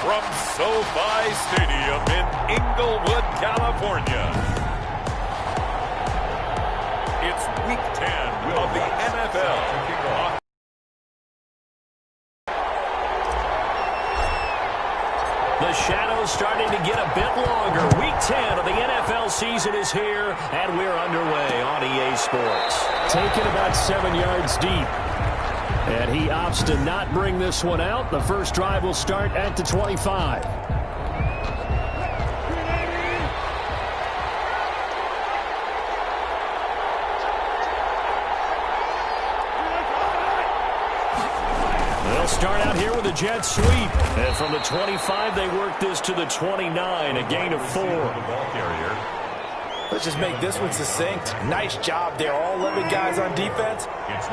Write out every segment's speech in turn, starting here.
from SoFi Stadium in Inglewood, California. It's Week 10 of the NFL. The shadow's starting to get a bit longer. Week 10 of the NFL season is here, and we're underway on EA Sports. Taken about 7 yards deep. And he opts to not bring this one out. The first drive will start at the 25. They'll start out here with a jet sweep. And from the 25, they work this to the 29, a gain of 4. Let's just make this one succinct. Nice job there. All 11 guys on defense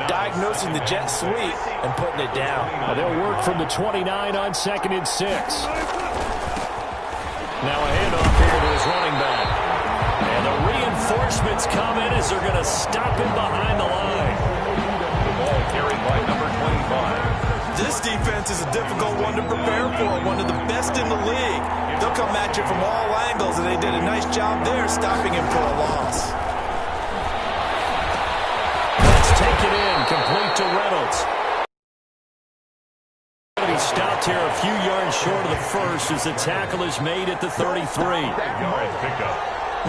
diagnosing the jet sweep and putting it down. They'll work from the 29 on 2nd and 6. Now a handoff here to his running back. And the reinforcements come in as they're going to stop him behind the line. The ball carried by number 25. This defense is a difficult one to prepare for, one of the best in the league. They'll come at you from all angles, and they did a nice job there stopping him for a loss. Let's take it in, complete to Reynolds. He stopped here a few yards short of the first as the tackle is made at the 33.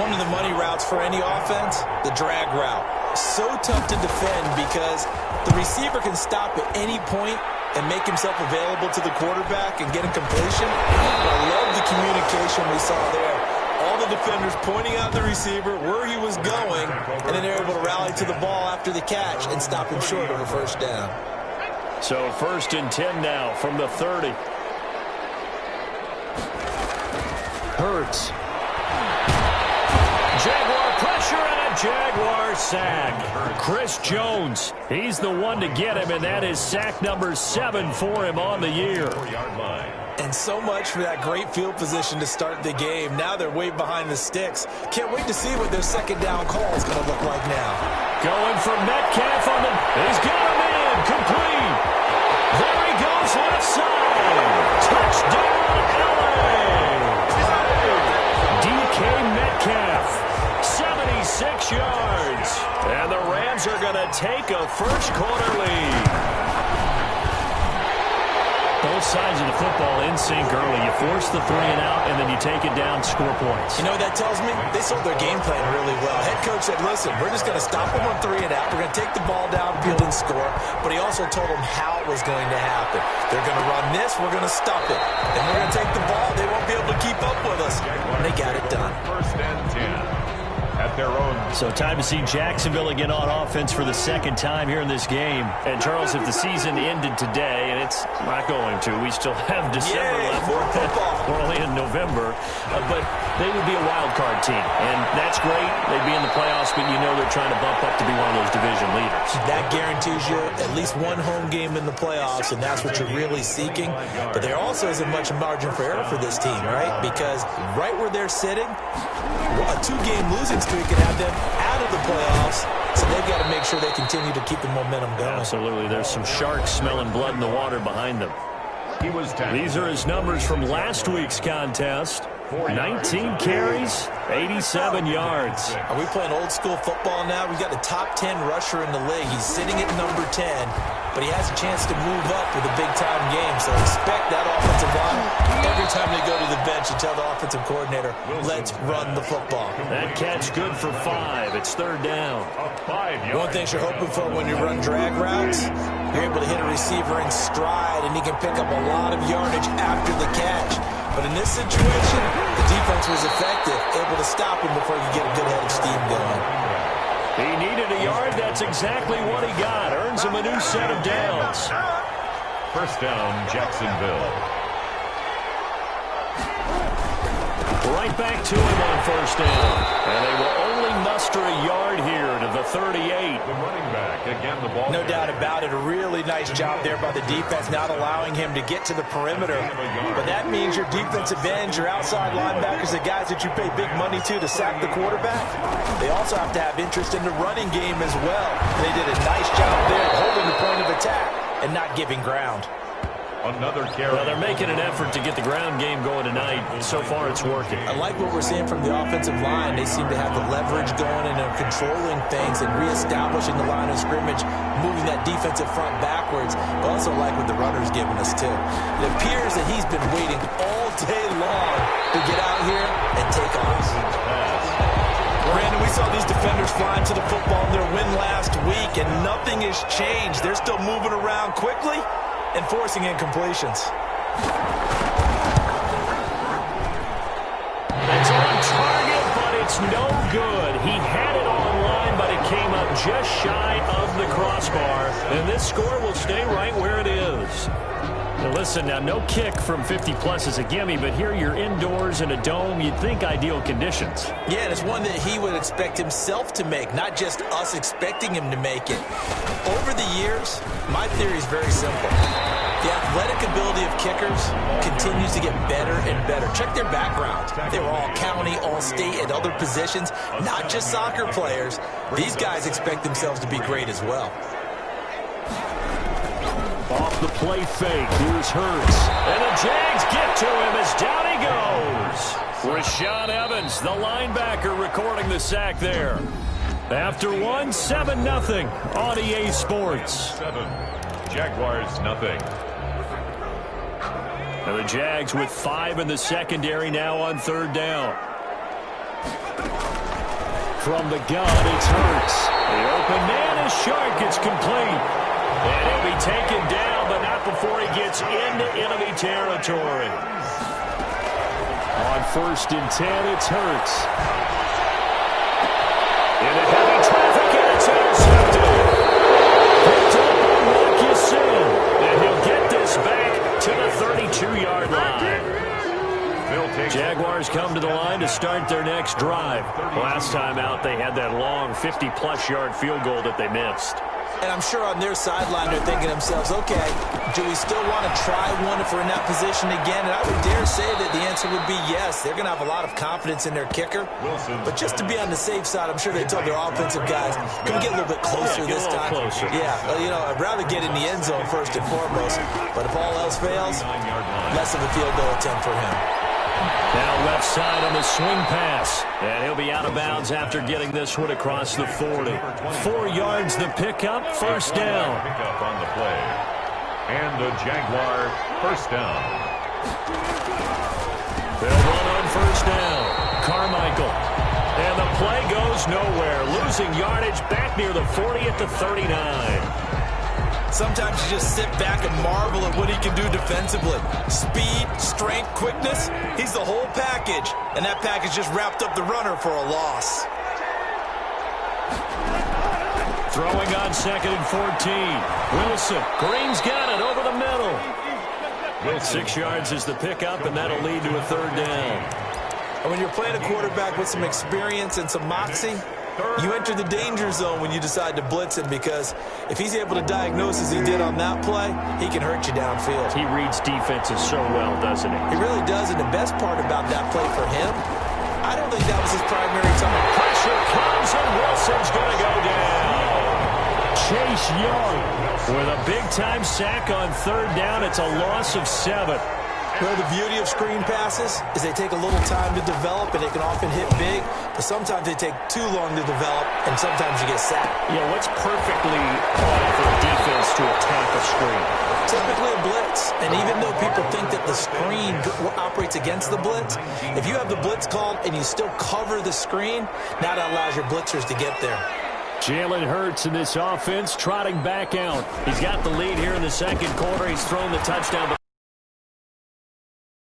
One of the money routes for any offense, the drag route. So tough to defend because the receiver can stop at any point and make himself available to the quarterback and get a completion. I love the communication we saw there. All the defenders pointing out the receiver, where he was going, and then they're able to rally to the ball after the catch and stop him short of a first down. So 1st and 10 now from the 30. Hurts. Jaguar pressure and a Jaguar sack. Chris Jones, he's the one to get him, and that is sack number 7 for him on the year. And so much for that great field position to start the game. Now they're way behind the sticks. Can't wait to see what their second down call is going to look like now. Going for Metcalf on the... He's got him in. Complete. There he goes left side. Touchdown, LA. DK Metcalf. 76 yards. And the Rams are going to take a first-quarter lead. Both sides of the football in sync early. You force the 3 and out, and then you take it down, score points. You know what that tells me? They sold their game plan really well. Head coach said, listen, we're just going to stop them on 3 and out. We're going to take the ball downfield and score. But he also told them how it was going to happen. They're going to run this. We're going to stop it. Then we're going to take the ball. They won't be able to keep up with us. And they got it done. 1st and 10. At their own. So time to see Jacksonville again on offense for the second time here in this game. And Charles, if the season ended today, and it's not going to, we still have December left. We're only in November. But they would be a wild card team. And that's great. They'd be in the playoffs, but you know they're trying to bump up to be one of those division leaders. That guarantees you at least one home game in the playoffs, and that's what you're really seeking. But there also isn't much margin for error for this team, right? Because right where they're sitting, a 2-game losing streak can have them out of the playoffs, so they've got to make sure they continue to keep the momentum going. Absolutely. There's some sharks smelling blood in the water behind them. These are his numbers from last week's contest. 19 carries, 87 yards. Are we playing old school football now? We've got the top 10 rusher in the league. He's sitting at number 10, but he has a chance to move up with a big-time game. So expect that offensive line every time they go to the bench and tell the offensive coordinator, let's run the football. That catch good for 5. It's 3rd down. One thing you're hoping for when you run drag routes, you're able to hit a receiver in stride, and he can pick up a lot of yardage after the catch. But in this situation, the defense was effective, able to stop him before you get a good head of steam going. He needed a yard. That's exactly what he got. Earns him a new set of downs. 1st down, Jacksonville. Right back to him on 1st down. And they will only muster a yard here to the 38. The running back, again, the ball. No doubt about it. A really nice job there by the defense, not allowing him to get to the perimeter. But that means your defensive ends, your outside linebackers, the guys that you pay big money to sack the quarterback, they also have to have interest in the running game as well. They did a nice job there holding the point of attack and not giving ground. Another carry. Well, they're making an effort to get the ground game going tonight. So far, it's working. I like what we're seeing from the offensive line. They seem to have the leverage going and they're controlling things and reestablishing the line of scrimmage, moving that defensive front backwards. But also like what the runner's giving us, too. It appears that he's been waiting all day long to get out here and take off. Brandon, we saw these defenders flying to the football in their win last week, and nothing has changed. They're still moving around quickly and forcing incompletions. It's on target, but it's no good. He had it on line, but it came up just shy of the crossbar. And this score will stay right where it is. Now listen, now no kick from 50-plus is a gimme, but here you're indoors in a dome. You'd think ideal conditions. Yeah, and it's one that he would expect himself to make, not just us expecting him to make it. Over the years, my theory is very simple. The athletic ability of kickers continues to get better and better. Check their background. They were all county, all state, at other positions, not just soccer players. These guys expect themselves to be great as well. Off the play fake, here's Hurts. And the Jags get to him as down he goes. Rashaan Evans, the linebacker, recording the sack there. After one, 7-0 on EA Sports. 7. Jaguars, nothing. Now the Jags with 5 in the secondary now on third down. From the gun, it's Hurts. The open man is Shark. It's complete. And he'll be taken down, but not before he gets into enemy territory. On 1st and 10, it's Hurts. Into heavy traffic, and it's intercepted. Picked up on Marcus in, and he'll get this back to the 32-yard line. Jaguars come to the line to start their next drive. Last time out, they had that long 50-plus yard field goal that they missed. And I'm sure on their sideline they're thinking to themselves, okay, do we still want to try one if we're in that position again? And I would dare say that the answer would be yes. They're going to have a lot of confidence in their kicker. But just to be on the safe side, I'm sure they told their offensive guys, can we get a little bit closer this time? Closer. Yeah, well, you know, I'd rather get in the end zone first and foremost. But if all else fails, less of a field goal attempt for him. Now left side on the swing pass. And he'll be out of bounds after getting this one across the 40. 4 yards the pickup, first down. Pickup on the play. And the Jaguar first down. They'll run on first down. Carmichael. And the play goes nowhere. Losing yardage back near the 40 at the 39. Sometimes you just sit back and marvel at what he can do defensively. Speed, strength, quickness, he's the whole package. And that package just wrapped up the runner for a loss. Throwing on 2nd and 14. Wilson. Green's got it over the middle. 6 yards is the pickup, and that'll lead to a third down. And when you're playing a quarterback with some experience and some moxie, you enter the danger zone when you decide to blitz him, because if he's able to diagnose as he did on that play, he can hurt you downfield. He reads defenses so well, doesn't he? He really does, and the best part about that play for him, I don't think that was his primary time. Pressure comes, and Wilson's going to go down. Chase Young with a big-time sack on third down. It's a loss of 7. Well, the beauty of screen passes is they take a little time to develop, and they can often hit big, but sometimes they take too long to develop, and sometimes you get sacked. Yeah, what's perfectly called for a defense to attack a screen? Typically a blitz, and even though people think that the screen operates against the blitz, if you have the blitz called and you still cover the screen, now that allows your blitzers to get there. Jalen Hurts in this offense trotting back out. He's got the lead here in the second quarter. He's thrown the touchdown.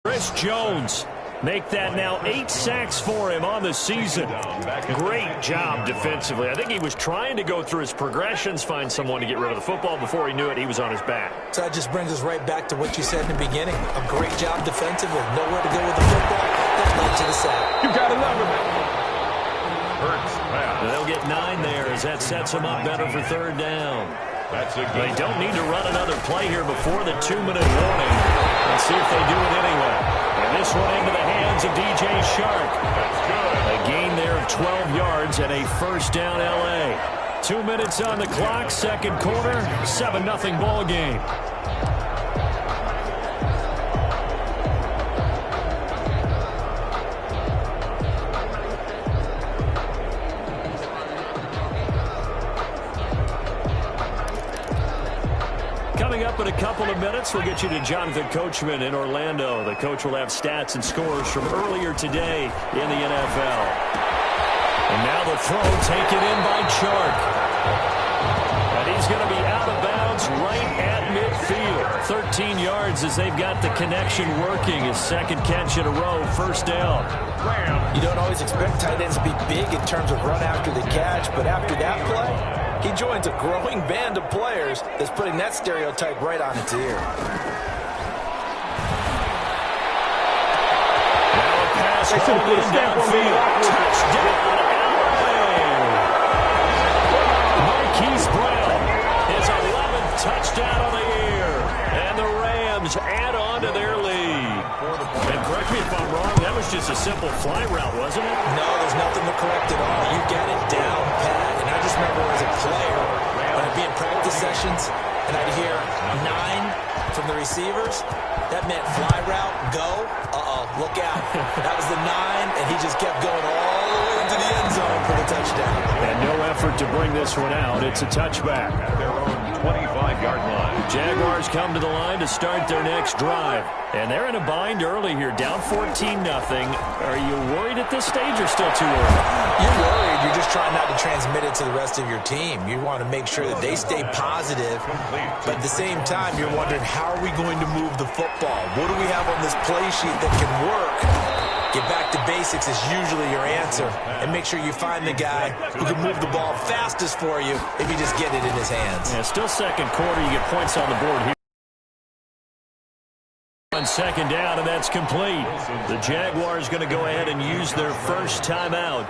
Chris Jones, make that now 8 sacks for him on the season. Great job defensively. I think he was trying to go through his progressions, find someone to get rid of the football. Before he knew it, he was on his back. So that just brings us right back to what you said in the beginning. A great job defensively. Nowhere to go with the football. That led to the sack. You got to love it. Hurts. They'll get 9 there as that sets them up better for third down. That's a They don't need to run another play here before the 2-minute warning. Let's see if they do it anyway. And this one into the hands of DJ Shark. That's good. A gain there of 12 yards and a first down L.A. 2 minutes on the clock, second quarter, 7-0 ball game. a couple of minutes, we'll get you to Jonathan Coachman in Orlando. The coach will have stats and scores from earlier today in the NFL. And now the throw taken in by Chark. And he's going to be out of bounds right at midfield. 13 yards as they've got the connection working. His second catch in a row, first down. You don't always expect tight ends to be big in terms of run after the catch, but after that play, he joins a growing band of players that's putting that stereotype right on its ear. Now a pass all in downfield. Touchdown, Marquise Brown, his 11th touchdown of the year. And the Rams add on to their lead. And correct me if I'm wrong, that was just a simple fly route, wasn't it? No, there's nothing to correct at all. You got it down pat. And I just remember as a player, when I'd be in practice sessions, and I'd hear 9 from the receivers, that meant fly route, go, look out. That was the 9, and he just kept going all the way into the end zone for the touchdown. And no effort to bring this one out. It's a touchback. At their own 25-yard line. Jaguars come to the line to start their next drive. And they're in a bind early here, down 14-0. Are you worried at this stage or still too early? You're worried. You're just trying not to transmit it to the rest of your team. You want to make sure that they stay positive. But at the same time, you're wondering, how are we going to move the football? What do we have on this play sheet that can work? Get back to basics is usually your answer. And make sure you find the guy who can move the ball fastest for you if you just get it in his hands. Yeah, still second quarter. You get points on the board here. On second down, and that's complete. The Jaguars going to go ahead and use their first timeout.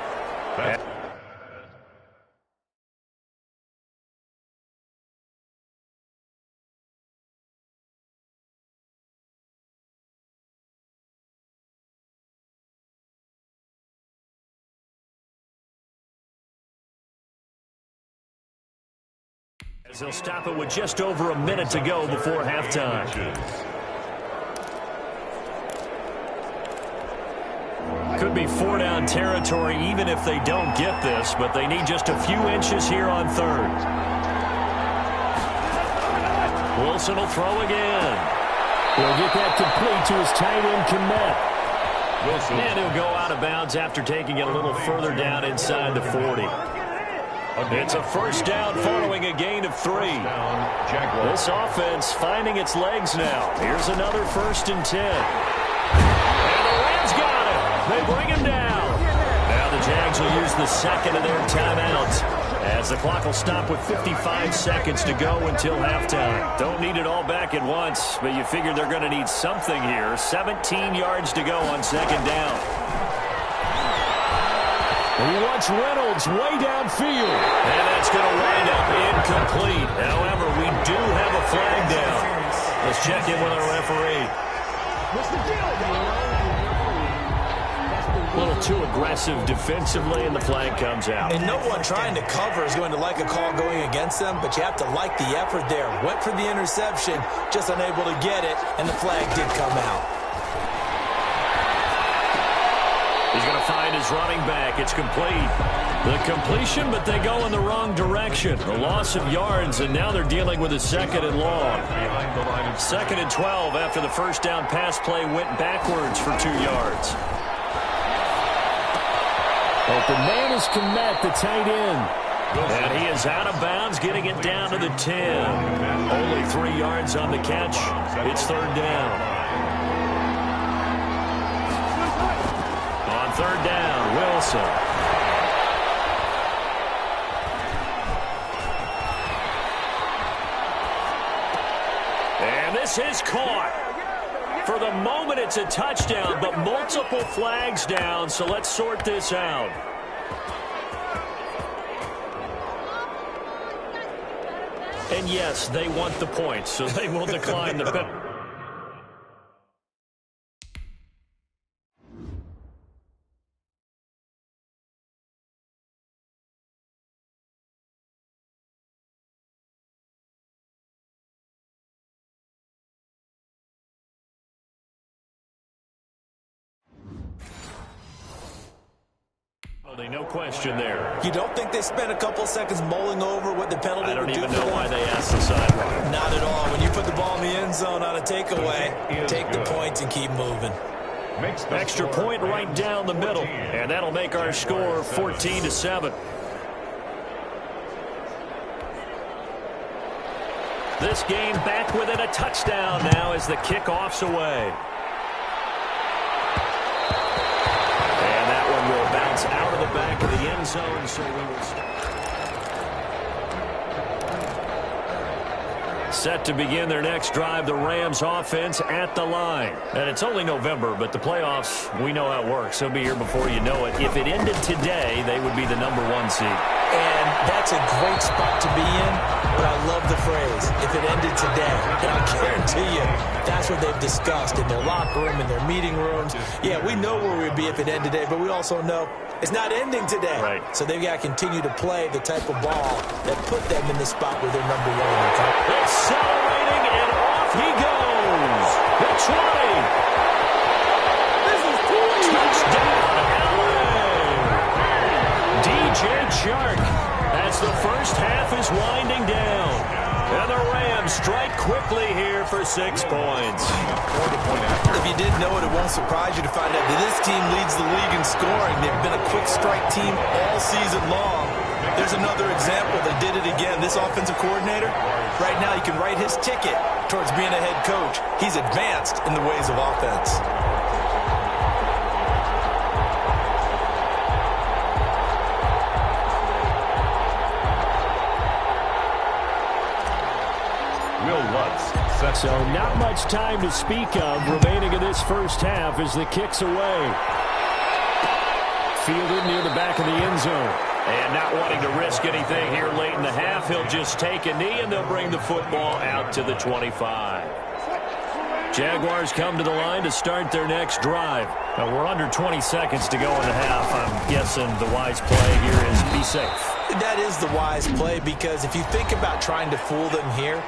As they'll stop it with just over a minute to go before halftime. Could be 4-down territory even if they don't get this, but they need just a few inches here on third. Wilson will throw again. He'll get that complete to his tight end, Kmet. Wilson. And he'll go out of bounds after taking it a little further down inside the 40. It's a first down following a gain of 3. This offense finding its legs now. Here's another 1st and 10. And the Rams got it. They bring him down. Now the Jags will use the second of their timeouts as the clock will stop with 55 seconds to go until halftime. Don't need it all back at once, but you figure they're going to need something here. 17 yards to go on second down. He wants Reynolds way downfield. And that's going to wind up incomplete. However, we do have a flag down. Let's check in with our referee. What's the deal, A little too aggressive defensively, and the flag comes out. And no one trying to cover is going to like a call going against them, but you have to like the effort there. Went for the interception, just unable to get it, and the flag did come out. He's going to find his running back. It's complete. The completion, but they go in the wrong direction. The loss of yards, and now they're dealing with a 2nd and long. 2nd and 12 after the first down pass play went backwards for 2 yards. Open man is Kmet, the tight end. And he is out of bounds, getting it down to the 10. Only 3 yards on the catch. It's 3rd down. On 3rd down, Wilson. And this is caught. For the moment, it's a touchdown, but multiple flags down, so let's sort this out. And yes, they want the points, so they will decline the penalty. No question there. You don't think they spent a couple seconds mulling over what the penalty would do? I don't even know why they asked the sideline. Not at all. When you put the ball in the end zone on a takeaway, take the points and keep moving. Extra point right down the middle, and that'll make our score 14-7. This game back within a touchdown now as the kickoff's away. And that one will bounce out of the back of the end zone, so we will start. Set to begin their next drive, the Rams offense at the line. And it's only November, but the playoffs, we know how it works. They'll be here before you know it. If it ended today, they would be the #1 seed. And that's a great spot to be in, but I love the phrase, if it ended today. And I guarantee you, that's what they've discussed in their locker room, in their meeting rooms. Yeah, we know where we'd be if it ended today, but we also know it's not ending today. Right. So they've got to continue to play the type of ball that put them in the spot where they're #1 in their country. Accelerating, and off he goes. The 20. Touchdown, Allen. DJ Chark, as the first half is winding down. And the Rams strike quickly here for 6 points. If you didn't know it, it won't surprise you to find out that this team leads the league in scoring. They've been a quick strike team all season long. There's another example. They did it again. This offensive coordinator, right now he can write his ticket towards being a head coach. He's advanced in the ways of offense. So not much time to speak of remaining in this first half as the kick's away. Fielded near the back of the end zone. And not wanting to risk anything here late in the half, he'll just take a knee and they'll bring the football out to the 25. Jaguars come to the line to start their next drive. Now we're under 20 seconds to go in the half. I'm guessing the wise play here is be safe. That is the wise play, because if you think about trying to fool them here,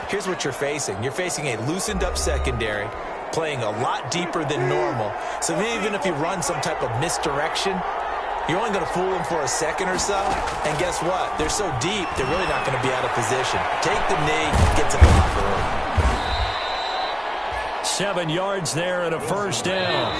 here's what you're facing. You're facing a loosened up secondary, playing a lot deeper than normal. So even if you run some type of misdirection, you're only going to fool them for a second or so. And guess what? They're so deep, they're really not going to be out of position. Take the knee, get to the locker room. 7 yards there and a first down.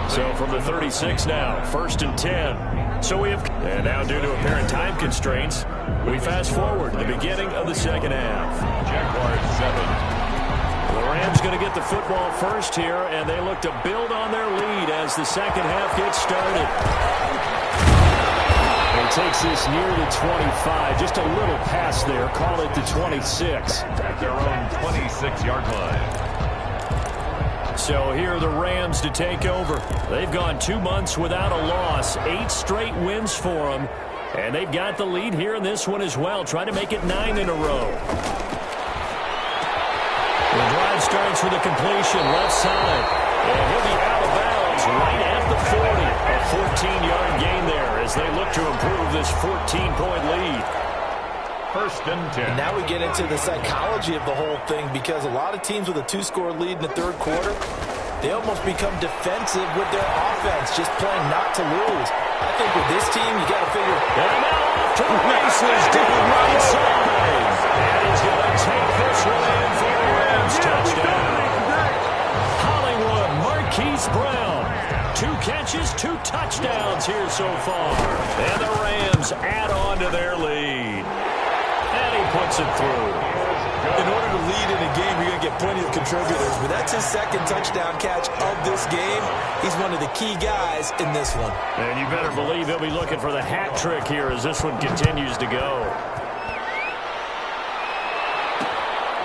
So from the 36 now, 1st and 10. So we have, and now due to apparent time constraints, we fast forward to the beginning of the second half. Jaguars 7. The Rams going to get the football first here, and they look to build on their lead as the second half gets started. He takes this near the 25, just a little pass there, call it the 26. At their own 26-yard line. So here are the Rams to take over. They've gone 2 months without a loss, 8 straight wins for them, and they've got the lead here in this one as well, trying to make it 9 in a row. The drive starts with a completion left side, and he'll be out of bounds right at the 40. A 14-yard gain there as they look to improve this 14-point lead. 1st and 10. And now we get into the psychology of the whole thing, because a lot of teams with a 2-score lead in the third quarter, they almost become defensive with their offense, just playing not to lose. I think with this team, you got to figure. And now off to the races down the right side. And he's going to take this one in for the Rams touchdown. Hollywood Marquise Brown. 2 catches, 2 touchdowns here so far. And the Rams add on to their lead. And he puts it through. In order to lead in a game, you're going to get plenty of contributors, but that's his 2nd touchdown catch of this game. He's one of the key guys in this one. And you better believe he'll be looking for the hat trick here as this one continues to go.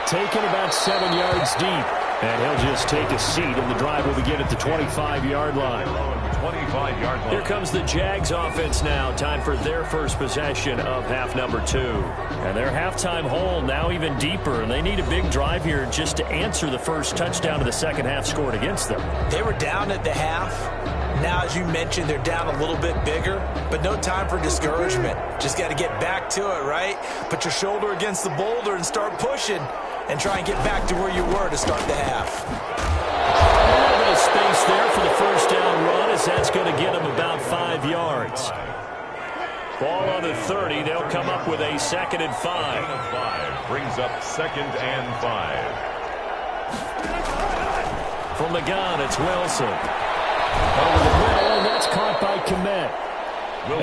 Taken about 7 yards deep. And he'll just take a seat, and the drive will begin at the 25-yard line. 25-yard line. Here comes the Jags offense now. Time for their first possession of half number 2. And their halftime hole now even deeper, and they need a big drive here just to answer the first touchdown of the second half scored against them. They were down at the half. Now, as you mentioned, they're down a little bit bigger, but no time for discouragement. Just got to get back to it, right? Put your shoulder against the boulder and start pushing, and try and get back to where you were to start the half. A little bit of space there for the first down run, as that's going to get them about 5 yards. 30. They'll come up with a 2nd and 5. 5 brings up 2nd and 5. From the gun, it's Wilson. Over the middle, and that's caught by Kmet.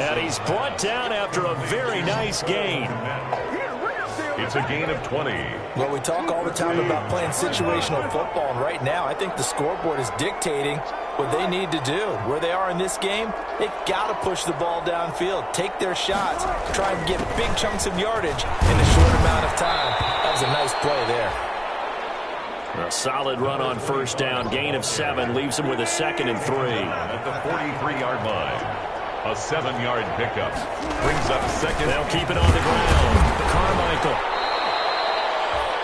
And he's brought down after a very nice gain. It's a gain of 20. Well, we talk all the time about playing situational football, and right now I think the scoreboard is dictating what they need to do. Where they are in this game, they've got to push the ball downfield, take their shots, try and get big chunks of yardage in a short amount of time. That was a nice play there. A solid run on 1st down, gain of 7, leaves him with a 2nd and 3. At the 43-yard line, a 7-yard pickup brings up 2nd. They'll keep it on the ground. Carmichael.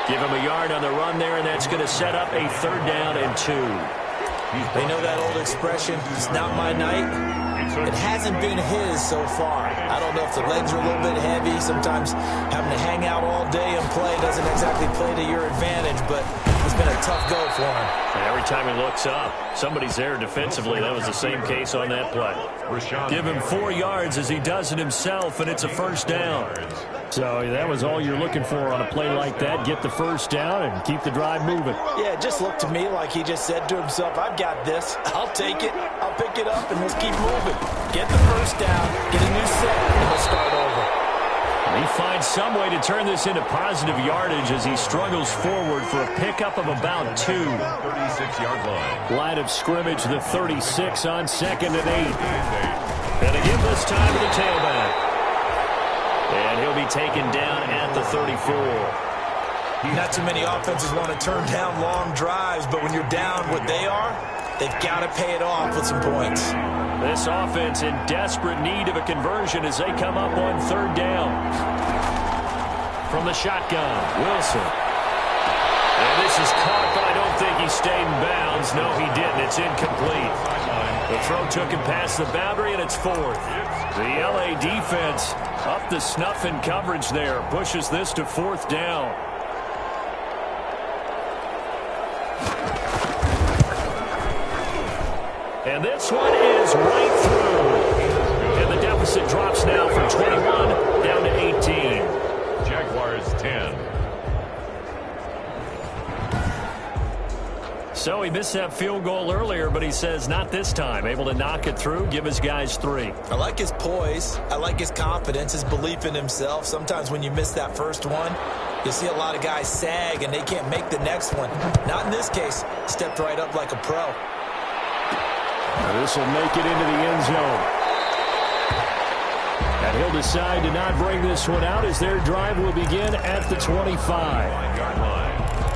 Give him a yard on the run there, and that's going to set up a 3rd down and 2. They know that old expression, it's not my night. It hasn't been his so far. I don't know if the legs are a little bit heavy. Sometimes having to hang out all day and play doesn't exactly play to your advantage, but it's been a tough go for him. And every time he looks up, somebody's there defensively. That was the same case on that play. Give him 4 yards as he does it himself, and it's a 1st down. So that was all you're looking for on a play like that. Get the 1st down and keep the drive moving. Yeah, it just looked to me like he just said to himself, I've got this. I'll take it. I'll pick it up, and let's keep moving. Get the 1st down, get a new set, and we'll start over. He finds some way to turn this into positive yardage as he struggles forward for a pickup of about 2. 36-yard line. Line of scrimmage, the 36 on 2nd and 8. And to give this time to the tailback. And he'll be taken down at the 34. Not too many offenses want to turn down long drives, but when you're down what they are, they've got to pay it off with some points. This offense in desperate need of a conversion as they come up on 3rd down. From the shotgun, Wilson. And this is caught, but I don't think he stayed in bounds. No, he didn't. It's incomplete. The throw took him past the boundary, and it's 4th. The LA defense up the snuff in coverage there. Pushes this to 4th down. And this one is right through. And the deficit drops now from 21 down to 18. Jaguars 10. So he missed that field goal earlier, but he says not this time. Able to knock it through, give his guys 3. I like his poise. I like his confidence, his belief in himself. Sometimes when you miss that first one, you see a lot of guys sag and they can't make the next one. Not in this case. Stepped right up like a pro. This will make it into the end zone. And he'll decide to not bring this one out as their drive will begin at the 25.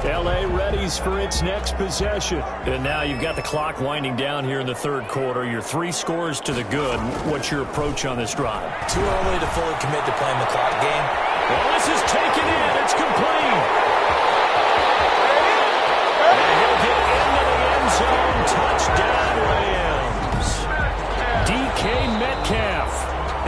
L.A. readies for its next possession. And now you've got the clock winding down here in the 3rd quarter. Your 3 scores to the good. What's your approach on this drive? Too early to fully commit to playing the clock game. Well, this is taken in. It's complete. And he'll get into the end zone. Touchdown, Rams. DK Metcalf.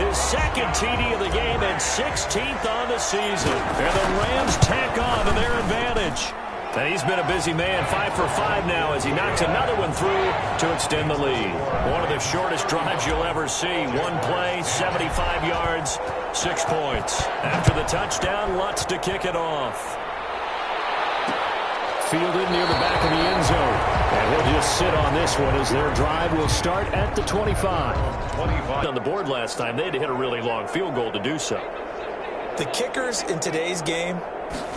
His 2nd TD of the game and 16th on the season. And the Rams tack on to their advantage. And he's been a busy man, 5 for 5 now as he knocks another one through to extend the lead. One of the shortest drives you'll ever see. One play, 75 yards, 6 points. After the touchdown, Lutz to kick it off. Fielded near the back of the end zone. And he'll just sit on this one as their drive will start at the 25. On the board last time, they had to hit a really long field goal to do so. The kickers in today's game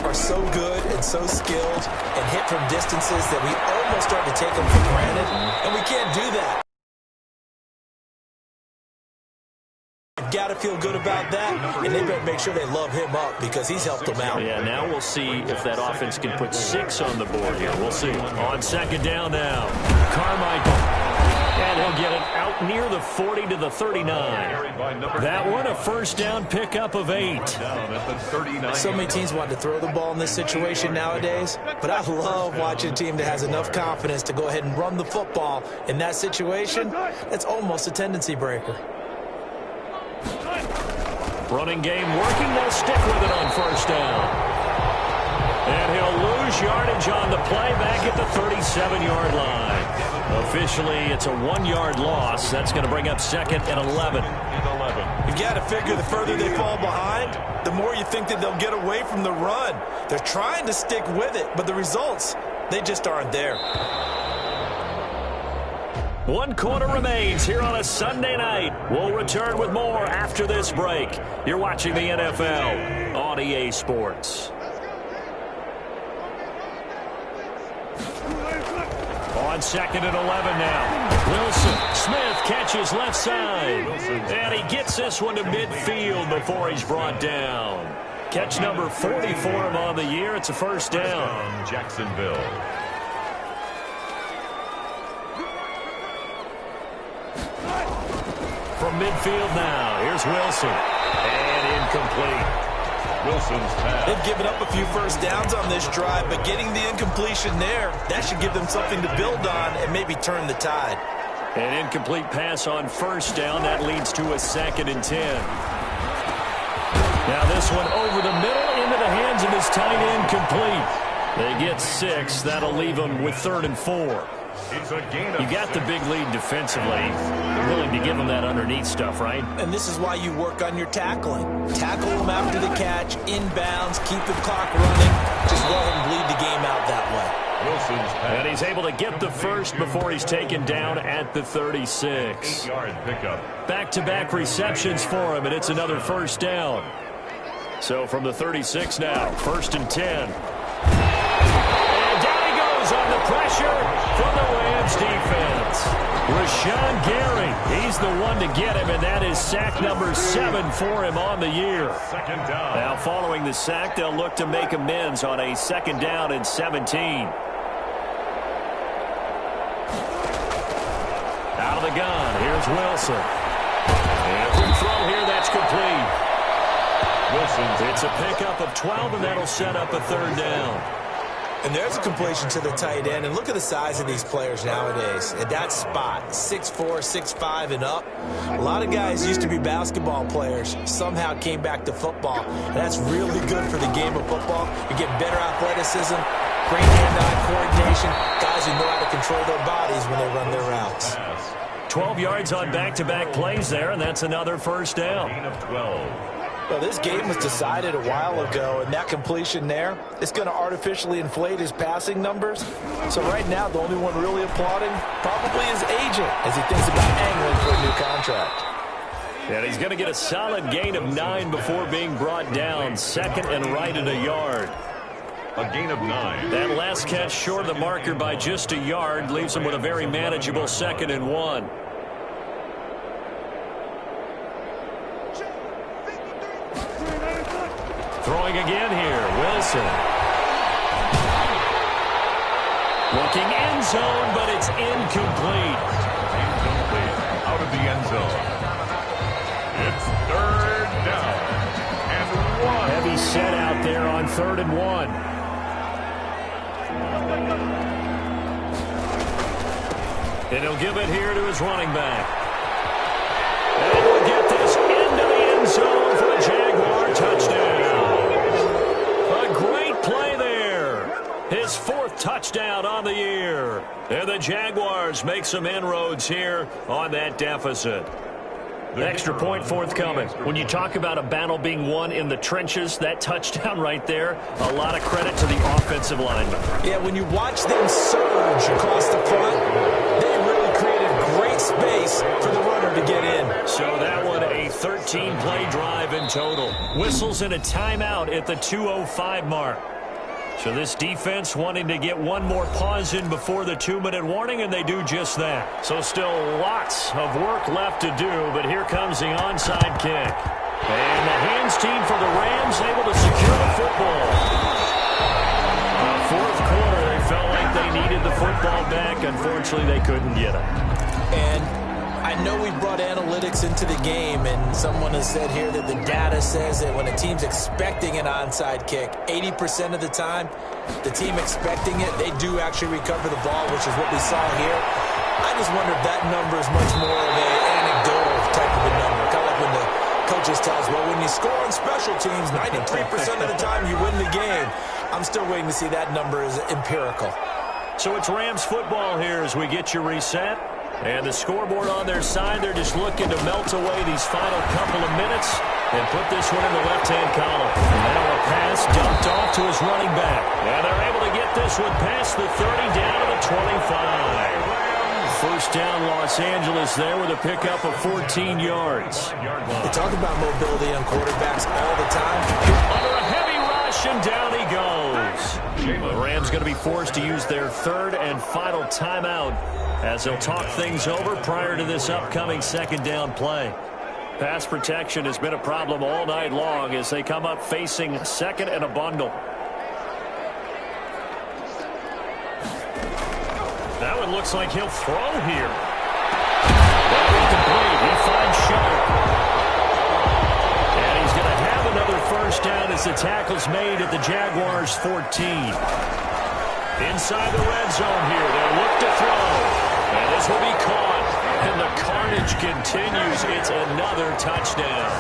are so good and so skilled and hit from distances that we almost start to take them for granted, and we can't do that. Got to feel good about that, and they better make sure they love him up because he's helped them out. Yeah, now we'll see if that offense can put 6 on the board here. We'll see. On 2nd down now, Carmichael. And he'll get it out near the 40 to the 39. That one a 1st down pickup of 8. So many teams want to throw the ball in this situation nowadays, but I love watching a team that has enough confidence to go ahead and run the football in that situation. That's almost a tendency breaker. Running game working. They'll stick with it on 1st down. And he'll lose yardage on the play back at the 37-yard line. Officially, it's a 1-yard loss. That's going to bring up 2nd and 11. You got to figure the further they fall behind, the more you think that they'll get away from the run. They're trying to stick with it, but the results, they just aren't there. 1 quarter remains here on a Sunday night. We'll return with more after this break. You're watching the NFL on EA Sports. On 2nd and 11 now. Wilson. Smith catches left side. And he gets this one to midfield before he's brought down. Catch number 40 for him on the year. It's a first down. Jacksonville. From midfield now. Here's Wilson. And incomplete. Wilson's pass. They've given up a few first downs on this drive, but getting the incompletion there, that should give them something to build on and maybe turn the tide. An incomplete pass on first down. That leads to a 2nd and 10. Now this one over the middle into the hands of his tight end, complete. They get 6. That'll leave them with 3rd and 4. It's a gain of You got the big lead defensively. You're willing to give them that underneath stuff, right? And this is why you work on your tackling. Tackle them after the catch, inbounds, keep the clock running. Just let them bleed the game out that way. Wilson's pass. And he's able to get the first before he's taken down at the 36. 8-yard pickup. Back-to-back receptions for him, and it's another first down. So from the 36 now, 1st and 10. On the pressure from the Rams defense. Rashawn Gary, he's the one to get him, and that is sack number 7 for him on the year. 2nd down. Now following the sack, they'll look to make amends on a 2nd down and 17. Out of the gun, here's Wilson. Every throw here, that's complete. Wilson's. It's a pickup of 12, and that'll set up a 3rd down. And there's a completion to the tight end. And look at the size of these players nowadays. At that spot, 6'4", 6'5", and up. A lot of guys used to be basketball players. Somehow came back to football. And that's really good for the game of football. You get better athleticism, great hand-eye coordination. Guys who know how to control their bodies when they run their routes. 12 yards on back-to-back plays there, and that's another first down. Gain of 12. Well, this game was decided a while ago, and that completion there is going to artificially inflate his passing numbers. So right now, the only one really applauding probably his agent as he thinks about angling for a new contract. And he's going to get a solid gain of 9 before being brought down. 2nd and right at a yard. A gain of 9. That last catch short of the marker by just a yard leaves him with a very manageable 2nd and 1. Throwing again here, Wilson. Looking end zone, but it's incomplete. Incomplete. Out of the end zone. It's 3rd down. And 1. Heavy set out there on 3rd and 1. And he'll give it here to his running back. And we'll get this into the end zone for a Jaguar touchdown. A great play there. His 4th touchdown on the year. And the Jaguars make some inroads here on that deficit. Extra point forthcoming. When you talk about a battle being won in the trenches, that touchdown right there, a lot of credit to the offensive lineman. Yeah, when you watch them surge across the front, they really created great space for the runner to get in. So that one, a 13-play drive in total. Whistles in a timeout at the 2:05 mark. So this defense wanting to get one more pause in before the 2-minute warning, and they do just that. So still lots of work left to do, but here comes the onside kick. And the hands team for the Rams able to secure the football. Fourth quarter, they felt like they needed the football back. Unfortunately, they couldn't get it. And I know we brought analytics into the game, and someone has said here that the data says that when a team's expecting an onside kick, 80% of the time, the team expecting it, they do actually recover the ball, which is what we saw here. I just wonder if that number is much more of an anecdotal type of a number, kind of like when the coaches tell us, well, when you score on special teams, 93% of the time you win the game. I'm still waiting to see that number is empirical. So it's Rams football here as we get you reset. And the scoreboard on their side, they're just looking to melt away these final couple of minutes and put this one in the left-hand column. Now a pass dumped off to his running back. And they're able to get this one past the 30 down to the 25. First down, Los Angeles there with a pickup of 14 yards. They talk about mobility on quarterbacks all the time. Under a heavy rush, and down he goes. The Rams going to be forced to use their third and final timeout as they'll talk things over prior to this upcoming second down play. Pass protection has been a problem all night long as they come up facing second and a bundle. That one looks like he'll throw here. That one complete. He finds Sharp. And he's going to have another first down as the tackle's made at the Jaguars' 14. Inside the red zone here. They'll look to throw. And this will be caught. And the carnage continues. It's another touchdown.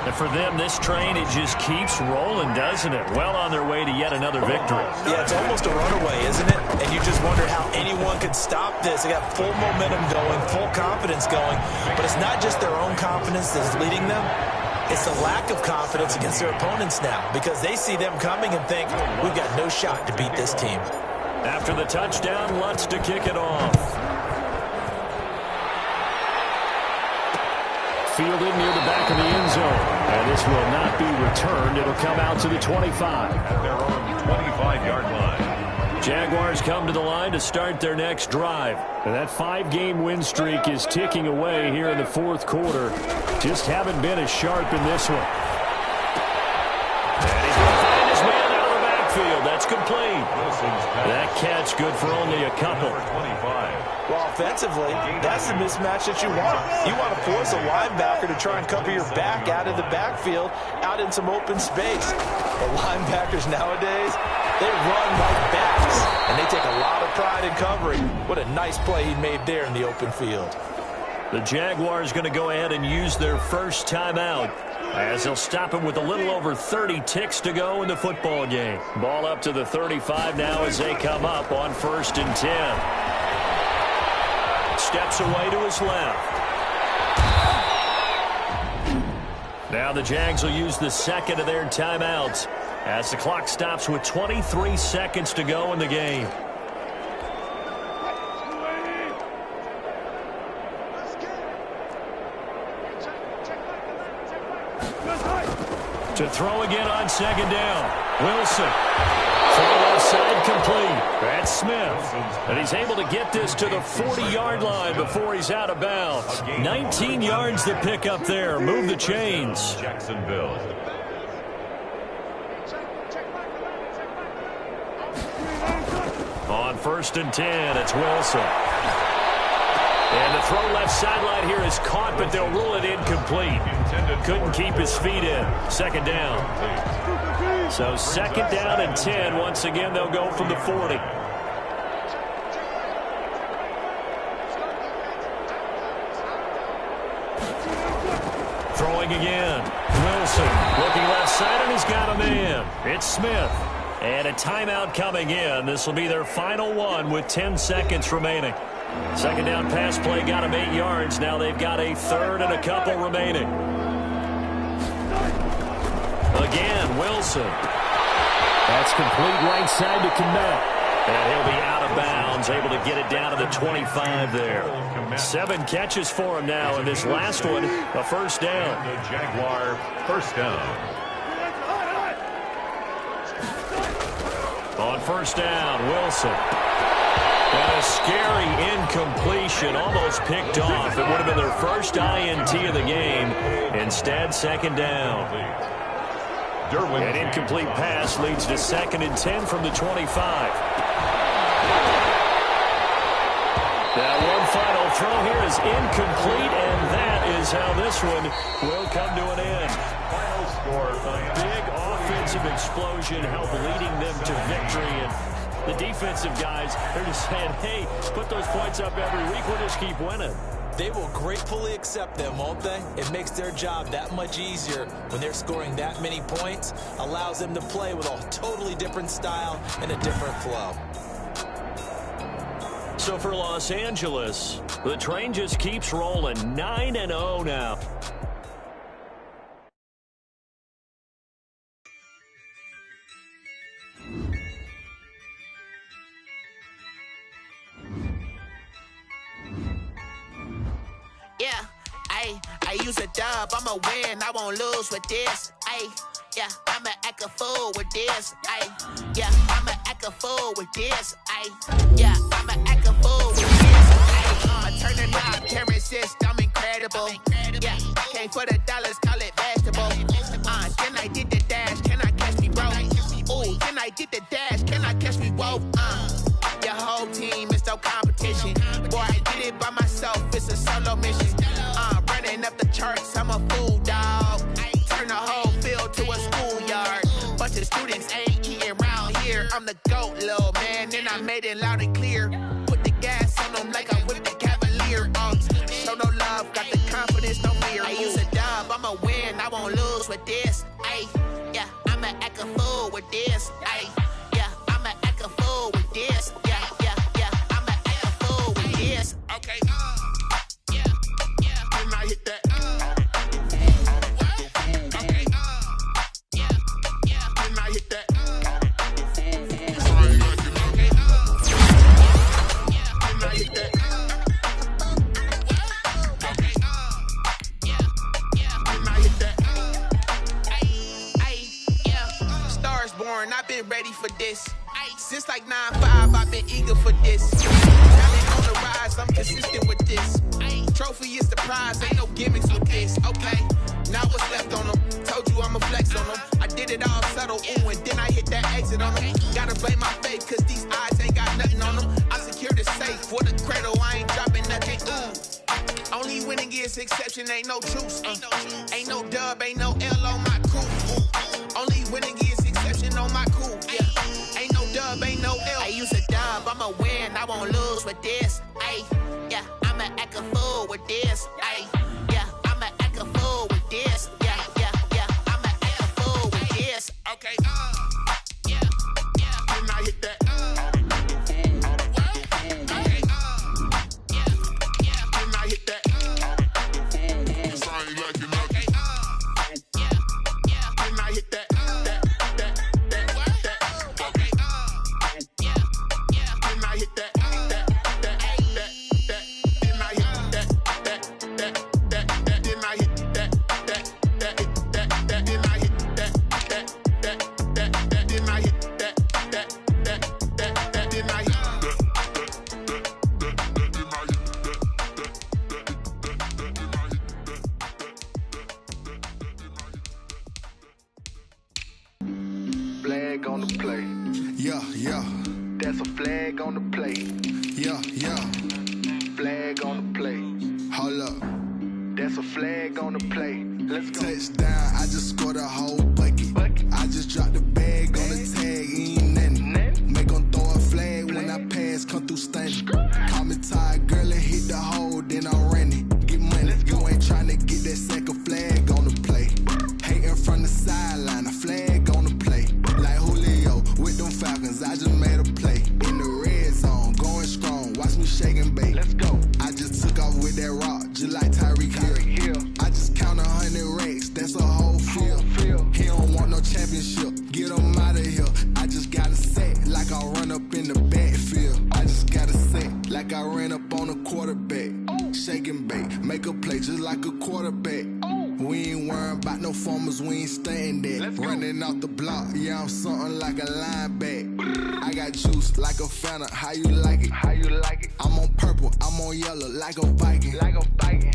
And for them, this train, it just keeps rolling, doesn't it? Well on their way to yet another victory. Yeah, it's almost a runaway, isn't it? And you just wonder how anyone could stop this. They got full momentum going, full confidence going. But it's not just their own confidence that's leading them. It's the lack of confidence against their opponents now because they see them coming and think, we've got no shot to beat this team. After the touchdown, Lutz to kick it off. Fielded near the back of the end zone. And this will not be returned. It'll come out to the 25. At their own 25-yard line. Jaguars come to the line to start their next drive. And that 5-game win streak is ticking away here in the fourth quarter. Just haven't been as sharp in this one. And he's going to find his man out of the backfield. That's complete. That catch good for only a couple. Well, offensively, that's the mismatch that you want. You want to force a linebacker to try and cover your back out of the backfield, out in some open space. But linebackers nowadays, they run like backs, and they take a lot of pride in covering. What a nice play he made there in the open field. The Jaguars going to go ahead and use their first timeout as they'll stop him with a little over 30 ticks to go in the football game. Ball up to the 35 now as they come up on 1st and 10. Steps away to his left. Now the Jags will use the second of their timeouts as the clock stops with 23 seconds to go in the game. To throw again on second down. Wilson. Throw outside complete. That's Smith. And he's able to get this to the 40-yard line before he's out of bounds. 19 yards to pick up there. Move the chains. Jacksonville. On 1st and 10, it's Wilson. And the throw left sideline here is caught, but they'll rule it incomplete. Couldn't keep his feet in. Second down. So second down and 10. Once again, they'll go from the 40. Throwing again. Wilson looking left side, and he's got a man. It's Smith. And a timeout coming in. This will be their final one with 10 seconds remaining. Second down pass play got him 8 yards. Now they've got a third and a couple remaining. Again, Wilson. That's complete right side to Kmet. And he'll be out of bounds, able to get it down to the 25 there. 7 catches for him now, and this last one, a first down. The Jaguar first down. On first down, Wilson. And a scary incompletion, almost picked off. It would have been their first INT of the game. Instead, second down. An incomplete pass leads to 2nd and 10 from the 25. Now one final throw here is incomplete, and that is how this one will come to an end. Final score. A big offensive explosion helped leading them to victory, and the defensive guys, they're just saying, hey, put those points up every week, we'll just keep winning. They will gratefully accept them, won't they? It makes their job that much easier when they're scoring that many points. Allows them to play with a totally different style and a different flow. So for Los Angeles, the train just keeps rolling. 9-0 now. Yeah, I use a dub, I'ma win, I won't lose with this. Yeah, I'ma act a fool with this. Yeah, I'ma act a fool with this. Yeah, I'ma act a fool with this. Turn the knob, can't resist, I'm incredible. Yeah, came for the dollars, call it vegetable. Then I did the dash, can I catch me, bro? Ooh, then I did the dash, can I catch me, whoa? Your whole team is no competition. Boy, I did it by myself, it's a solo mission. Running up the charts, I'm a fool, dog. Turn the whole field to a schoolyard. Bunch of students ain't eating round here. I'm the GOAT, little man, and I made it loud and clear. Put the gas on them like I whipped the Cavalier. Show no love, got the confidence, no fear. I use a dub, I'ma win, I won't lose with this. Yeah, I'ma act a fool with this. Yeah, I'ma act a fool with this. Yeah, I'ma act a fool with this. Okay. Yeah. Then I hit that. Okay. Yeah. Then I hit that. Okay. Then I hit that. Okay. Then I hit that. Yeah. Stars born, I've been ready for this. Since like 9-5, I've been eager for this. Talent on the rise, I'm consistent with this. Trophy is the prize, ain't no gimmicks with this. Okay, now what's left on them? Told you I'ma flex on them. I did it all subtle, ooh, and then I hit that exit on them. Gotta blame my faith, cause these eyes ain't got nothing on them. I secured the safe for the cradle, I ain't dropping nothing, ooh. Only winning is exception, ain't no truce. Ain't no dub, ain't no L on my crew. Only winning is exception on my cool, yeah. Ain't no dub, ain't no L. I use a dub, I'ma win, I won't lose with this. Yeah, I'ma act a fool with this. Yeah, I'ma act a fool with this. Yeah, I'ma act a fool with this. Okay. Yeah. Then I hit that. Okay. Yeah. Then I hit that. Okay. Yeah. Then I hit that. Okay. Yeah. Then I hit that. Flag on the play. Yeah. That's a flag on the play. Yeah. Flag on the play. Hold up. That's a flag on the play. Let's go. Touchdown, I just scored a whole bucket. I just dropped the bag on the tag, ain't nothing. Make 'em throw a flag when I pass, come through stunning. Call me tired, girl, and hit the hole, then I'm running. Get money, you ain't tryna get that second flag on the play. Hating from the sideline, a flag on the play. Like Julio with them Falcons, I just made a play. In the red zone, going strong, watch me shake and bake. Let's go. I just took off with that rock, just like Tyreek Hill. I just count 100 racks, that's a whole field. He don't want no championship, get him out of here. I just gotta set like I run up in the backfield. I just gotta set like I ran up on a quarterback. Shake and bake, make a play just like a quarterback. We ain't worrying about no formers, we ain't staying there. Running off the block, yeah, I'm something like a lineback. I got juice like a Fanta, how you like it? I'm on purple, I'm on yellow like a Viking.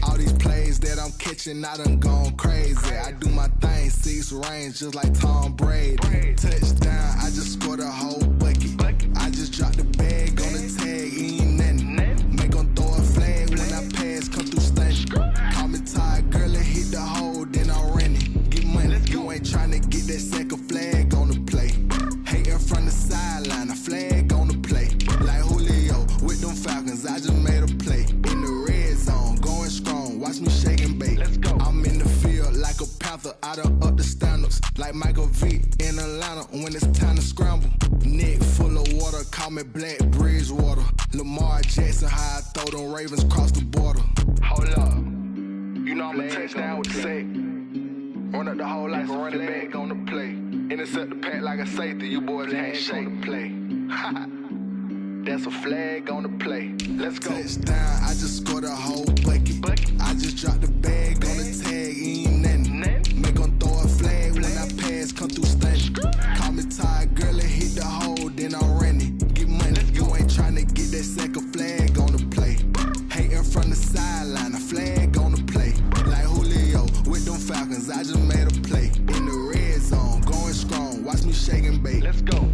All these plays that I'm catching, I done gone crazy. I do my thing, 6 range just like Tom Brady. Touchdown, I just scored a whole bucket. I just dropped the bag on the tag, ain't nothing. Make 'em throw a flag when I pass, come through stunning. Call me tired, girl, and hit the hole, then I'm running. Get money, you ain't tryna get that second flag on the play. Hating from the sideline, a flag on the play. Like Julio with them Falcons, I just made a play. In the red zone, going strong, watch me shake and bake. I'm in the field like a Panther, I done up the standards. Like Michael Vick in Atlanta when it's time to scramble. them Ravens cross the border. Hold up. You know I'm a touchdown with the sack. Run up the whole like a running back on the play. Intercept the pack like a safety. You boys can't shake the play. That's a flag on the play. Let's go. Touchdown, I just scored a whole bucket. I just dropped the bag on the tag, ain't nothing. Make them throw a flag when I pass, come through stunning. Call me tired, girl, and hit the hole, then I'm running. Get money, you ain't tryna get that second flag on the play. Hating from the sideline, a flag on the play. Like Julio with them Falcons, I just made a play. In the red zone, going strong, watch me shake and bake. Let's go.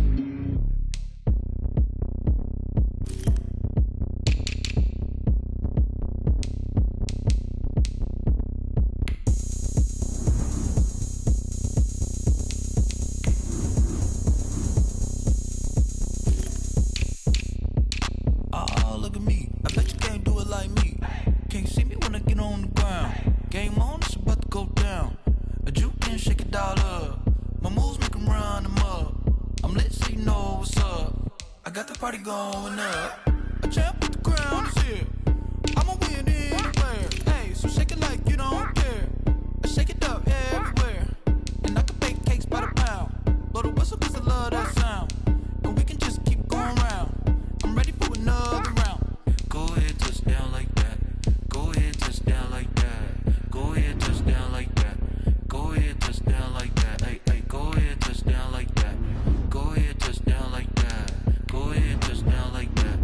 Going up, a champ with the crown is here. I'ma win anywhere. Hey, so shake it like you don't care. I shake it up everywhere, and I can bake cakes by the pound. Blow the whistle 'cause I love that sound, and we can just keep going round. I'm ready for another round. Go ahead, touch down like that. Go ahead, touch down like that. Go ahead, touch down like that. Go ahead, touch down like that. Hey, hey, go ahead, touch down like that. Go ahead, touch down like that. Go ahead, touch down like that.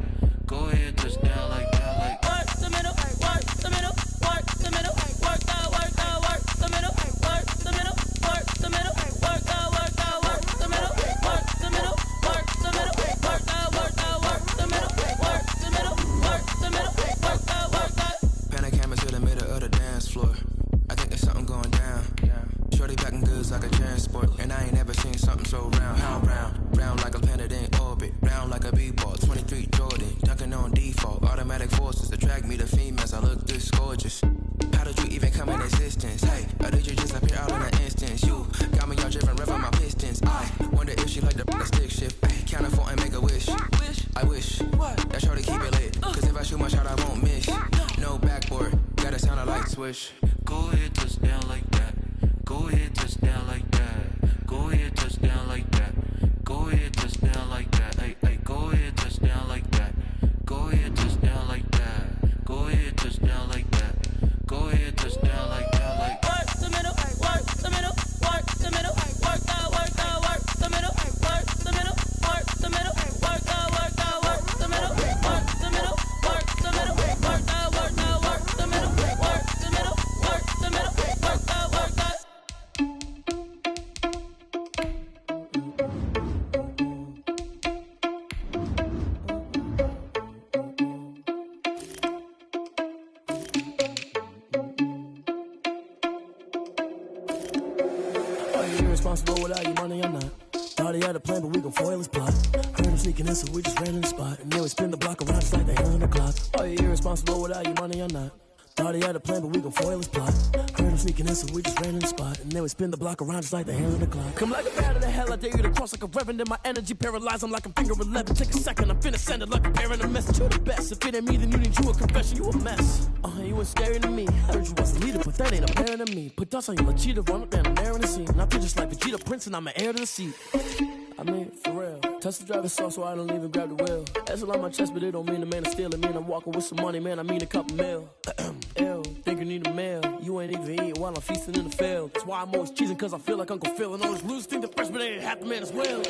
Go ahead, touch down like that. Like work the middle, work the middle, work the middle, work out, work out, work the middle, work the middle, work the middle, work out, work out, work the middle, work the middle, work the middle, work out, work out, work the middle, work the middle, work the middle, work out, work out. Panic camera to the middle of the dance floor. I think there's something going down. Shorty packing goods like a transport, and I ain't never seen something so round. How round? Round like a planet in orbit, round like a b-ball. 23 Jordan, dunking on default. Automatic forces attract me to females. I look this gorgeous. How did you even come in existence? Hey, or did you just appear out in an instance? You got me all driven, revving my pistons. I wonder if she like the stick shift. Ay, count for and make a wish. I wish that shorty keep it lit. 'Cause if I shoot my shot, I won't miss. No backboard, gotta sound a light switch. Go ahead, touch down like that. Go ahead, touch down like that. Go ahead, touch down like that. Go ahead, touch down like that. Hey, hey, go ahead, touch down like that. Go ahead, touch down like that. Go ahead, touch down like that. Go ahead, touch down like that. Like work the middle, work the middle, work the middle, work out, work out, work the middle, work the middle, work the middle, work out, work out, work the middle, work the middle, work the middle, work out, work out, work the middle, work the middle, work the middle, work out, work out. Responsible without your money, I'm not. Thought he had a plan, but we gon' foil his plot. Heard him sneaking in, so we just ran in the spot. And then we spin the block around just like the hand on the clock. Oh, you're irresponsible without your money, I'm not. Thought he had a plan, but we gon' foil his plot. Heard him sneaking in, so we just ran in the spot. And then we spin the block around just like the hand on the clock. Come like a bat of the hell, I dare you to cross like a reverend. In my energy paralyzed, I'm like I'm finger 11. Take a second, I'm finna send it like a parent a message. You're the best. If it ain't me, then you need you a confession. You a mess. You ain't scary to me. Heard you was a leader, but that ain't apparent to me. Put dust on you, like cheetah, run up down there in the scene. And I feel just like Vegeta Prince, and I'm an heir to the seat. I mean, for real. Touch the driver's soft, so I don't even grab the wheel. That's on my chest, but it don't mean the man is stealing. Mean I'm walking with some money, man. I mean a couple mil. Ew, think you need a meal. You ain't even eating while I'm feasting in the field. That's why I'm always cheesing, 'cause I feel like Uncle Phil. And all those losers think the freshman ain't half the man as well.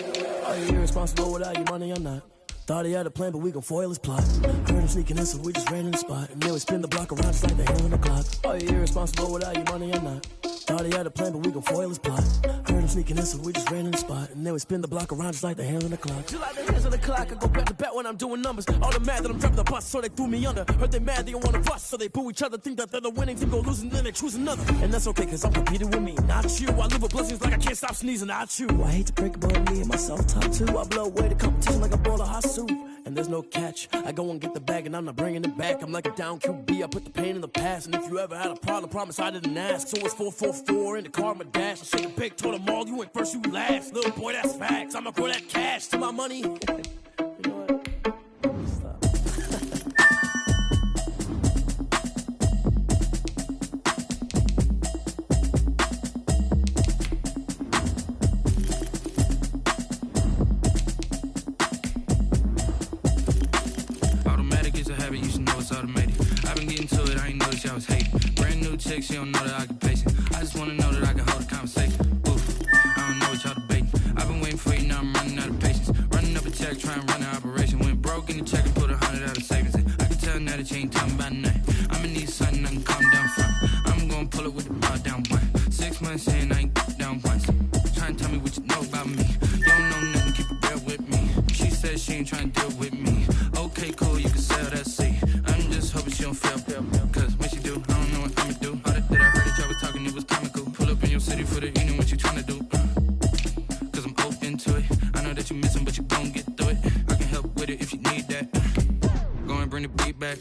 Oh, you're irresponsible without your money, I'm not. Thought he had a plan, but we gon' foil his plot. Heard him sneaking in, so we just ran in the spot. And then we spin the block around just like the hand on the clock. Oh, you're irresponsible without your money, I'm not. Thought he had a plan, but we gon' foil his plot. Heard him sneaking in, so we just ran in the spot. And then we spin the block around just like the hand on the clock. Just like the hands on the clock, I go back to back when I'm doing numbers. All the mad that I'm driving the bus, so they threw me under. Heard they mad, they don't wanna bust, so they boo each other. Think that they're the winning team, go losing, then they choose another. And that's okay, 'cause I'm competing with me, not you. I live with blessings like I can't stop sneezing, not you. I hate to break it, but me and myself top too. I blow away the competition like a bowl of hot soup. And there's no catch. I go and get the bag and I'm not bringing it back. I'm like a down QB, I put the pain in the past. And if you ever had a problem, promise I didn't ask. So it's 444 in the car, my dash. I shake a big, told them all, you went first, you last. Little boy, that's facts. I'ma grow that cash to my money. You know what? Stop. notice y'all was hating. Brand new chick, she don't know the occupation. I just wanna know that I can hold a conversation. Oof, I don't know what y'all debating. I've been waiting for you, now I'm running out of patience. Running up a check, trying to run an operation. Went broke in the check and put 100 out of savings in. I can tell now that you ain't talking about nothing. I'ma need something I can calm down from. I'm gonna pull it with the bar down one. 6 months in, I ain't down once. Trying to tell me what you know about me. You don't know nothing, keep it real with me. She said she ain't trying to deal with me. Okay, cool, you can sell that seat. I'm just hoping she don't fail. Cause when she do, I don't know what I'ma do. All that I heard that y'all was talking, it was comical. Pull up in your city for the evening, what you trying to do? Cause I'm open to it. I know that you missing, but you gon' get through it. I can help with it if you need that. Go and bring the beat back.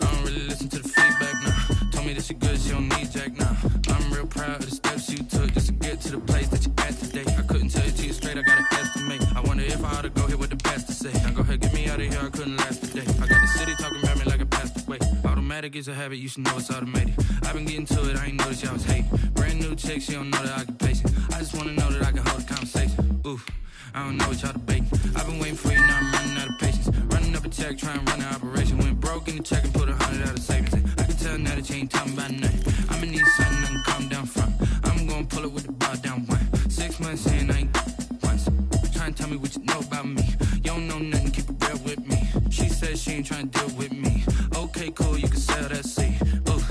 I don't really listen to the feedback, nah. Told me that she good, she don't need Jack, nah. I'm real proud of the steps you took just to get to the place that you at today. I couldn't tell you to you straight, I gotta estimate. I wonder if I ought to go here with the best to say. Now go ahead, get me out of here, I couldn't last today. I got the city talking about me like I passed away. Automatic is a habit, you should know it's automated. I've been getting to it, I ain't noticed y'all was hating. Brand new chick, she don't know the occupation. I just wanna know that I can hold a conversation. Oof, I don't know what y'all debating. I've been waiting for you, now I'm running out of patience. Running up a check, trying to run an operation. Went broke in the check and put 100 out of savings in. I can tell now that you ain't talking about nothing. I'ma need something I can calm down from. I'm gonna pull it with the bar down one. 6 months in, I ain't once. Trying to tell me what you know about me. You don't know nothing, keep it real with me. She said she ain't trying to deal with me. Okay, cool, you can sell that seat. Ooh,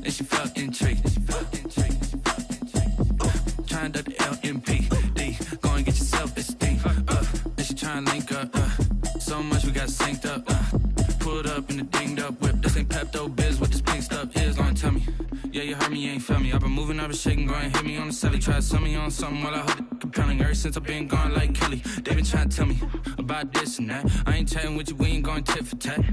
and she felt intrigued. Trying to the LMPD. Go and get yourself esteem. And she trying to link up. So much we got synced up. Pulled up in the dinged up whip. This ain't Pepto Biz, what this pink stuff is. Long tell me. Yeah, you heard me, you ain't felt me. I've been moving, I've been shaking, go and hit me on the celly. Try to sell me on something while I hold it compelling. Ever since I've been gone like Kelly, they been trying to tell me about this and that. I ain't chatting with you, we ain't going tit for tat.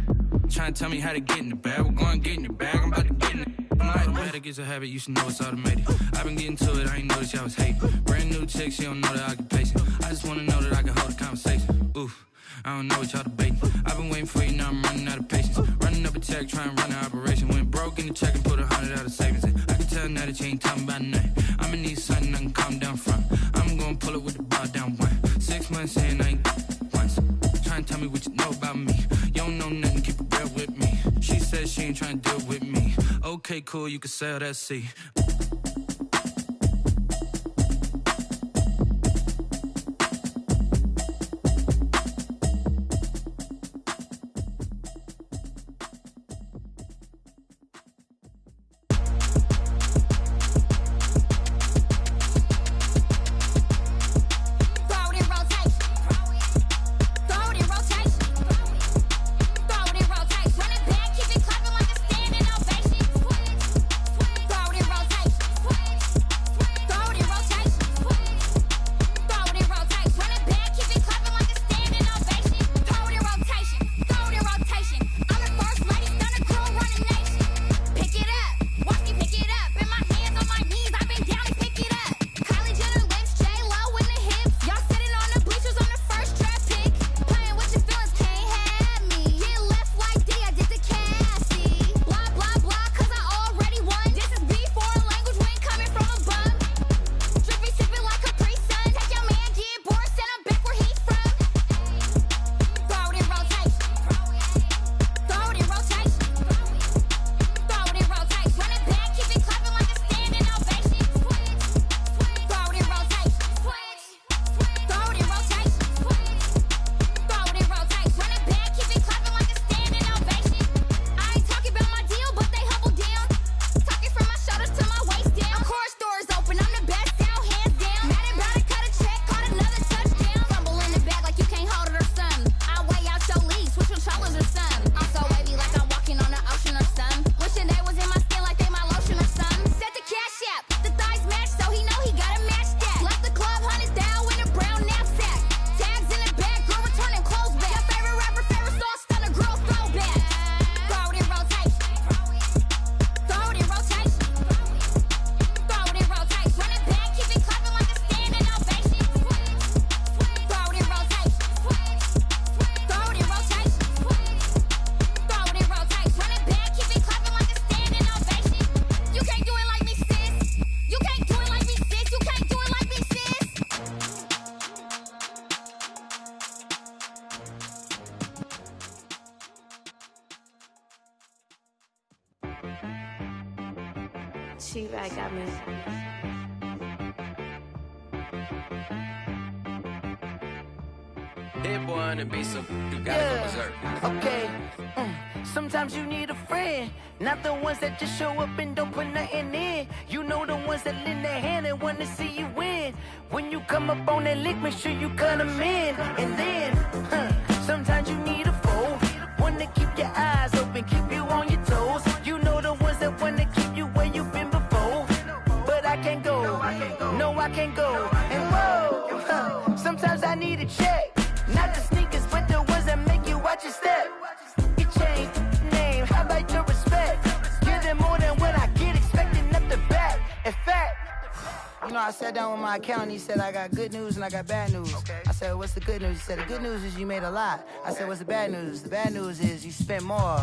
Trying to tell me how to get in the bag. We're going to get in the bag, I'm about to get in it. Automatic is a habit, you should know it's automated. I've been getting to it, I ain't noticed y'all was hating. Brand new chick, she don't know the occupation. I just wanna know that I can hold a conversation. Oof, I don't know what y'all debating. I've been waiting for you, now I'm running out of patience. Running up a check, trying to run an operation. Went broke in the check and put 100 out of savings in. I can tell now that you ain't talking about nothing. I'ma need something I can calm down from. I'm gonna pull it with the bar down one. 6 months in, I ain't once. Trying to tell me what you know about me. You don't know nothing, keep it real with me. She said she ain't trying to deal with me. Okay, cool, you can sell that seat. cheap, I got me. Hit one and be so you gotta go berserk. Okay. Sometimes you need a friend, not the ones that just show up and don't put nothing in. You know the ones that lend their hand and want to see you win. When you come up on that lick, make sure you cut them in. And then, sometimes you need a foe, one to keep your eyes open, keep you on your toes. You know the ones that want to keep you where you've been before. But I can't go, no I can't go. And whoa, sometimes I need a check, not the sneakers, but the ones that make you watch your step. Change name, how about your respect? Give them more than what I get, expecting up the back. In fact, you know, I sat down with my accountant, he said I got good news and I got bad news. I said, what's the good news? He said, the good news is you made a lot. I said, what's the bad news? The bad news is you spent more.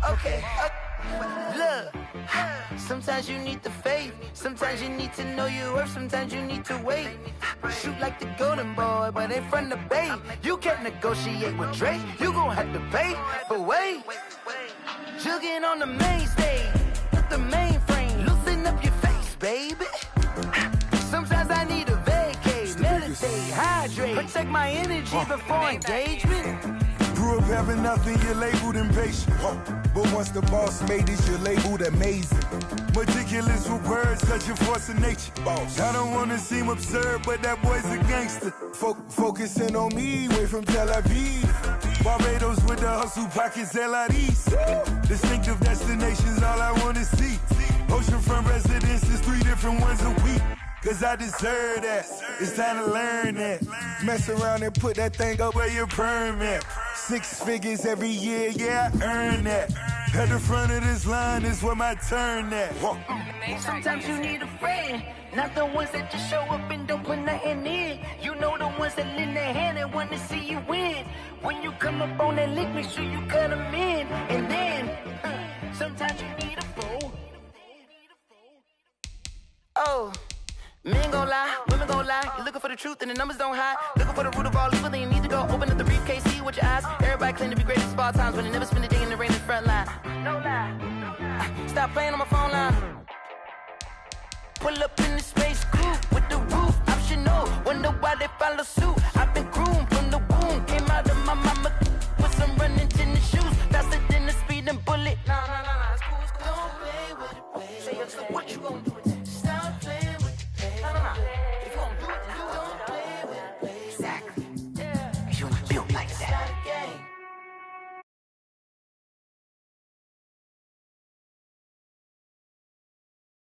Okay, look, sometimes you need the faith, sometimes you need to know your worth, sometimes you need to wait. Shoot like the golden boy, but ain't from the bay. You can't negotiate with Drake, you gon' have to pay. But wait, jugging on the main stage, the mainframe, loosen up your face, baby. Sometimes I need a vacate, meditate, hydrate, protect my energy before engagement. Grew up having nothing, you're labeled impatient. But once the boss made it, you're labeled amazing. Meticulous with words, such a force of nature. I don't wanna seem absurd, but that boy's a gangster. Focusing on me, way from Tel Aviv. Barbados with the hustle pockets, LIDs. Distinctive destinations, all I wanna see. Oceanfront residences, 3 different ones a week. Cause I deserve that, it's time to learn that. Mess around and put that thing up where your permit. 6 figures every year, yeah, I earn that. At the front of this line is where my turn at. Sometimes you need a friend, not the ones that just show up and don't put nothing in. You know the ones that lend their hand and want to see you win. When you come up on that lick, make sure you cut them in. And then, sometimes you need a fool. Oh. Men gon' lie, women gon' lie. You're looking for the truth and the numbers don't hide. Looking for the root of all evil, then you need to go open up the briefcase, see with your eyes. Everybody claim to be great at all times, but they never spend a day in the rain in the front line. No lie. Stop playing on my phone line. Pull up in the space coupe with the roof optional. Wonder why they follow suit. I've been groomed from the womb. Came out of my mama with some running tennis shoes. Faster than the speeding bullet. Nah, it's cool. Don't play with it, play. Say, so what you gon' do?